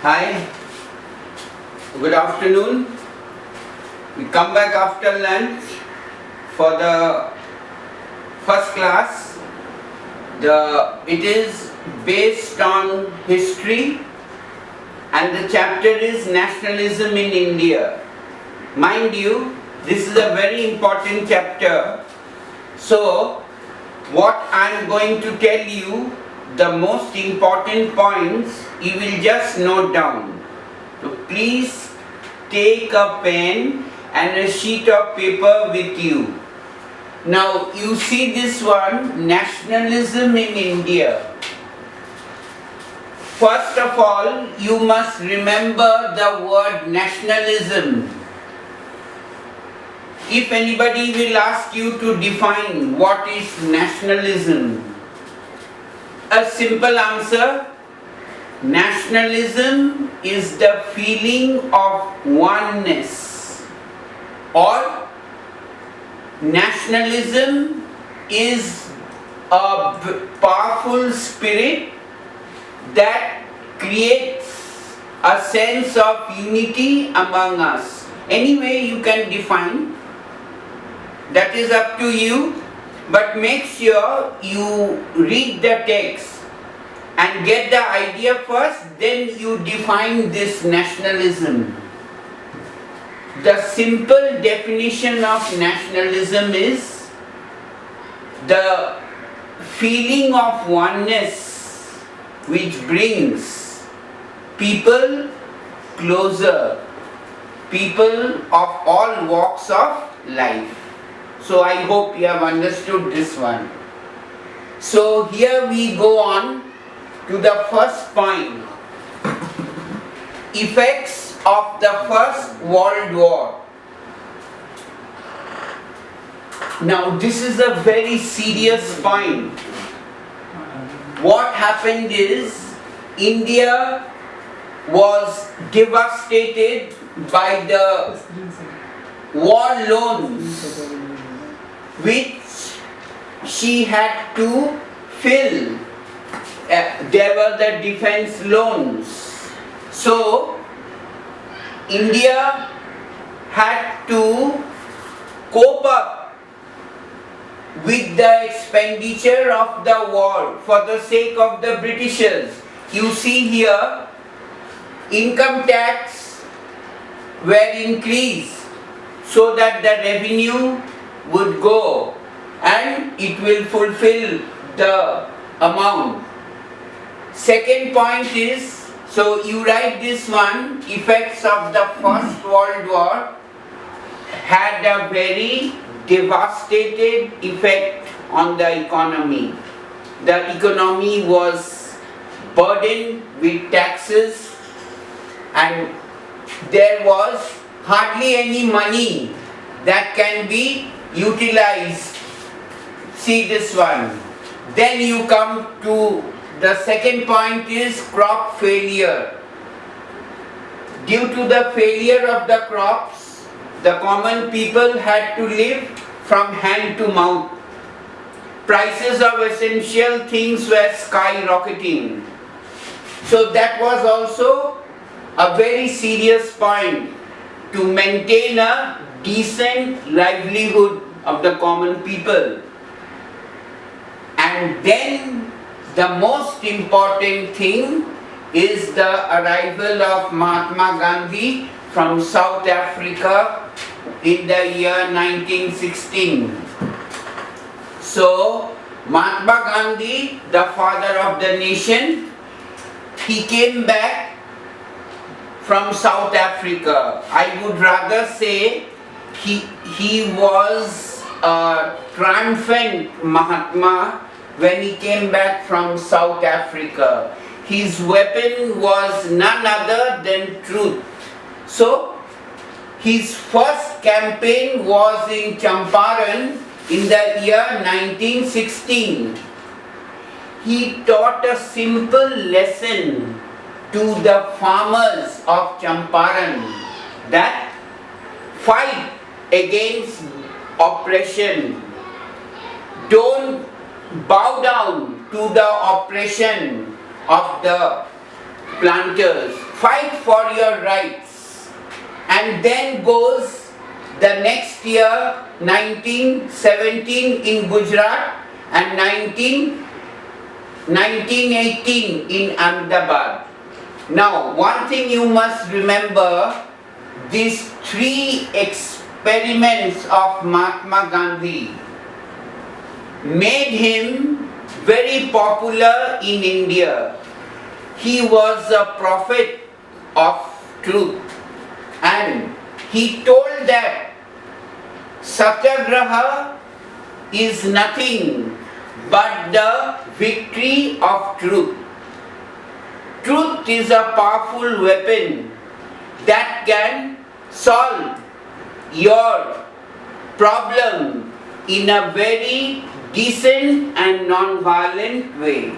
Hi, good afternoon. We come back after lunch for the first class. It is based on history and the chapter is Nationalism in India. Mind you, this is a very important chapter. So, what I am going to tell you, the most important points, you will just note down. So please take a pen and a sheet of paper with you. Now you see this one, Nationalism in India. First of all, you must remember the word nationalism. If anybody will ask you to define what is nationalism, a simple answer: nationalism is the feeling of oneness, or nationalism is a powerful spirit that creates a sense of unity among us. Anyway, you can define, that is up to you. But make sure you read the text and get the idea first, then you define this nationalism. The simple definition of nationalism is the feeling of oneness which brings people closer, people of all walks of life. So I hope you have understood this one. So here we go on to the first point. Effects of the First World War. Now this is a very serious point. What happened is, India was devastated by the war loans which she had to fill. There were the defense loans. So India had to cope up with the expenditure of the war for the sake of the Britishers. You see here, income tax were increased so that the revenue would go and it will fulfill the amount. Second point is, so you write this one, effects of the First World War had a very devastated effect on the economy. The economy was burdened with taxes and there was hardly any money that can be utilized. See this one. Then you come to the second point is crop failure. Due to the failure of the crops, the common people had to live from hand to mouth. Prices of essential things were skyrocketing. So that was also a very serious point to maintain a decent livelihood of the common people. And then the most important thing is the arrival of Mahatma Gandhi from South Africa in the year 1916. So Mahatma Gandhi, the father of the nation, he came back from South Africa. I would rather say he was a triumphant Mahatma when he came back from South Africa. His weapon was none other than truth. So his first campaign was in Champaran in the year 1916. He taught a simple lesson to the farmers of Champaran that fight against oppression. Don't bow down to the oppression of the planters, fight for your rights. And then goes the next year, 1917 in Gujarat and 1918 in Ahmedabad. Now, one thing you must remember, these three experiments of Mahatma Gandhi made him very popular in India. He was a prophet of truth, and he told that Satyagraha is nothing but the victory of truth. Truth is a powerful weapon that can solve your problem in a very decent and non-violent way.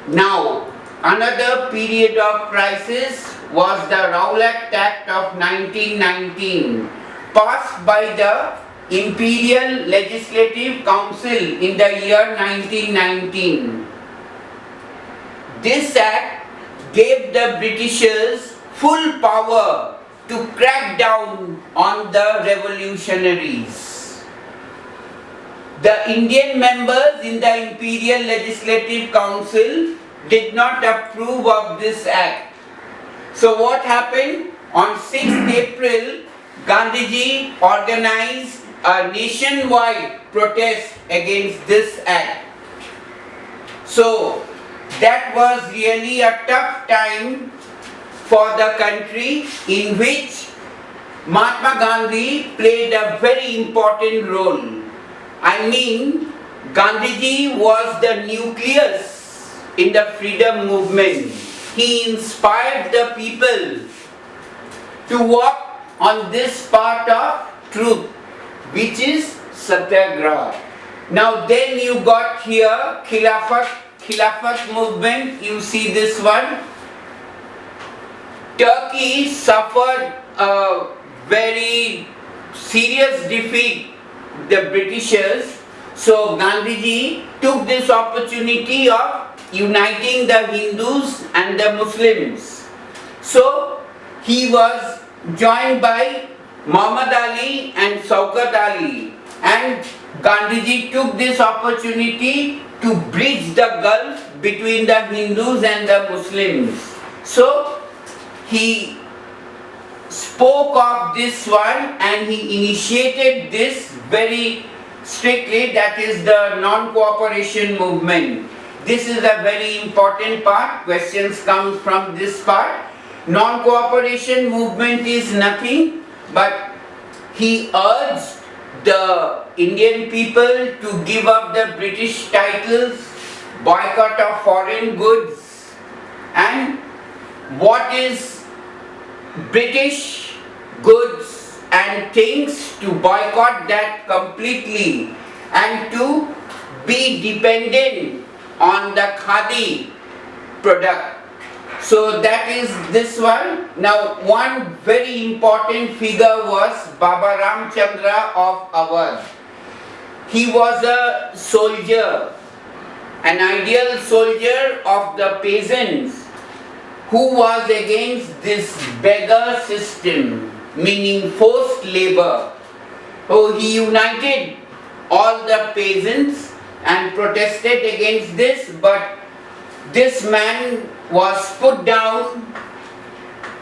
Now, another period of crisis was the Rowlatt Act of 1919, passed by the Imperial Legislative Council in the year 1919. This act gave the Britishers full power to crack down on the revolutionaries. The Indian members in the Imperial Legislative Council did not approve of this act. So what happened? On 6th April, Gandhiji organized a nationwide protest against this act. So that was really a tough time for the country, in which Mahatma Gandhi played a very important role. I mean, Gandhiji was the nucleus in the freedom movement. He inspired the people to walk on this path of truth, which is Satyagraha. Now then you got here Khilafat movement. You see this one. Turkey suffered a very serious defeat, the Britishers. So Gandhiji took this opportunity of uniting the Hindus and the Muslims. So he was joined by Muhammad Ali and Shaukat Ali, and Gandhiji took this opportunity to bridge the gulf between the Hindus and the Muslims. So he spoke of this one and he initiated this very strictly, that is the non-cooperation movement. This is a very important part. Questions come from this part. Non-cooperation movement is nothing but he urged the Indian people to give up the British titles, boycott of foreign goods, and what is British goods and things, to boycott that completely and to be dependent on the khadi product. So that is this one. Now one very important figure was Baba Ramchandra of Awadh. He was a soldier, an ideal soldier of the peasants, who was against this beggar system, meaning forced labor. So he united all the peasants and protested against this, but this man was put down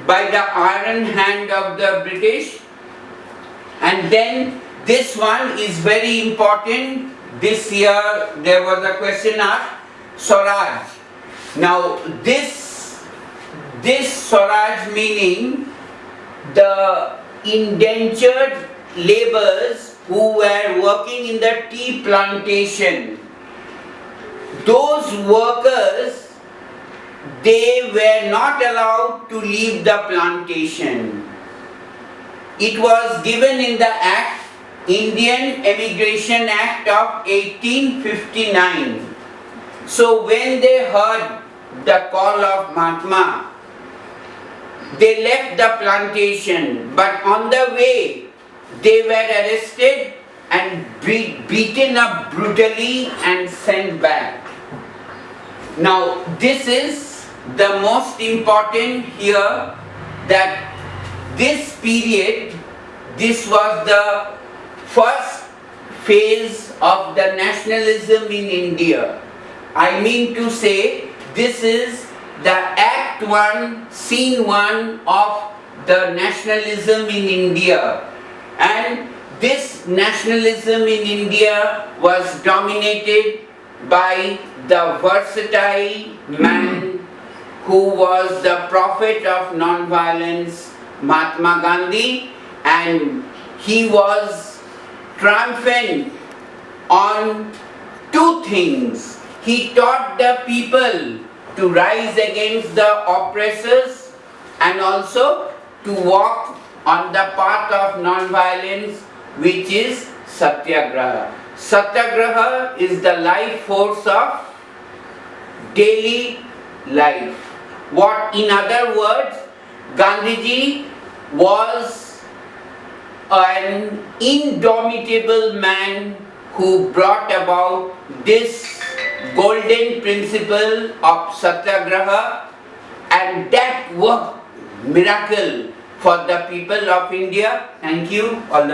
by the iron hand of the British. And then this one is very important. This year there was a question asked, Swaraj. Now this Swaraj meaning the indentured laborers who were working in the tea plantation. Those workers, they were not allowed to leave the plantation. It was given in the Act, Indian Emigration Act of 1859. So when they heard the call of Mahatma, they left the plantation, but on the way they were arrested and beaten up brutally and sent back. Now this is the most important here that this period, this was the first phase of the nationalism in India. I mean to say, this is the Act 1, Scene 1 of the nationalism in India. And this nationalism in India was dominated by the versatile man who was the prophet of non-violence, Mahatma Gandhi, and he was triumphant on two things. He taught the people to rise against the oppressors and also to walk on the path of non-violence, which is Satyagraha. Satyagraha is the life force of daily life. What, in other words, Gandhiji was an indomitable man who brought about this golden principle of Satyagraha, and that worked miracle for the people of India. Thank you. All the